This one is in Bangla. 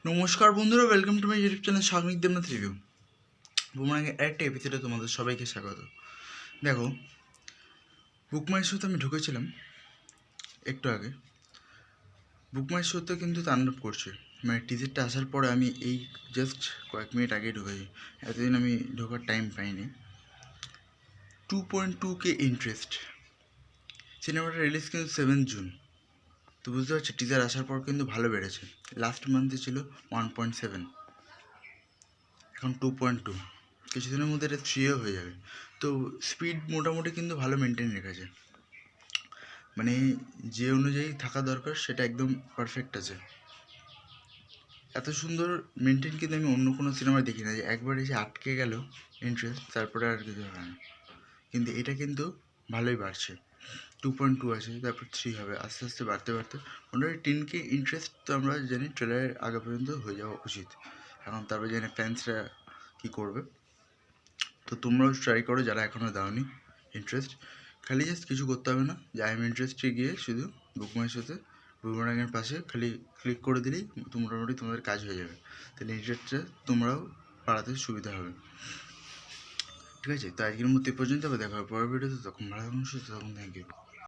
নমস্কার বন্ধুরা, welcome to my YouTube channel Sagnik Debnath review. বুমরাঙের একটা এপিসোডে তোমাদের সবাইকে স্বাগত। দেখো, বুক মাই শোতে আমি ঢুকেছিলাম একটু আগে। বুক মাই শোতে কিন্তু তাণ্ডব করছে, মানে টিজারটা আসার পরে আমি এই জাস্ট কয়েক মিনিট আগেই ঢুকেছি। এতদিন আমি ঢোকার টাইম পাইনি। 2.2K interest. সিনেমাটা রিলিজ কিন্তু 7 জুন। তো বুঝতে পারছি টিজার আসার পর কিন্তু ভালো বেড়েছে। লাস্ট মান্থে ছিল 1.7, এখন 2.2। কিছুদিনের মধ্যে এটা 3ও হয়ে যাবে। তো স্পিড মোটামুটি কিন্তু ভালো মেনটেন রেখেছে, মানে যে অনুযায়ী থাকা দরকার সেটা একদম পারফেক্ট আছে। এত সুন্দর মেনটেন কিন্তু আমি অন্য কোনো সিনেমায় দেখি না, যে একবার এসে আটকে গেল ইন্টারেস্ট, তারপরে আর কিছু হয় না। কিন্তু এটা কিন্তু ভালোই বাড়ছে। 2.2 আছে, তারপর 3 হবে, আস্তে আস্তে বাড়তে বাড়তে মোটামুটি 10K ইন্টারেস্ট। তো আমরা জানি ট্রেলারের আগে পর্যন্ত হয়ে যাওয়া উচিত। এখন তারপর জানি ফ্যান্সরা কী করবে। তো তোমরাও ট্রাই করো যারা এখনও দাওনি ইন্টারেস্ট। খালি জাস্ট কিছু করতে হবে না, যে আই এম ইন্টারেস্টে গিয়ে শুধু বুক মাই শোতে বুমরাঙের পাশে খালি ক্লিক করে দিলেই মোটামুটি তোমাদের কাজ হয়ে যাবে। তাহলে ইন্টারেস্টটা তোমরাও বাড়াতে সুবিধা হবে। ঠিক আছে, তো আজকের মতো এ পর্যন্ত। আবার দেখা হবে পরের ভিডিওতে। তখন ভালো থাকুন, সুস্থ থাকুন। Thank you.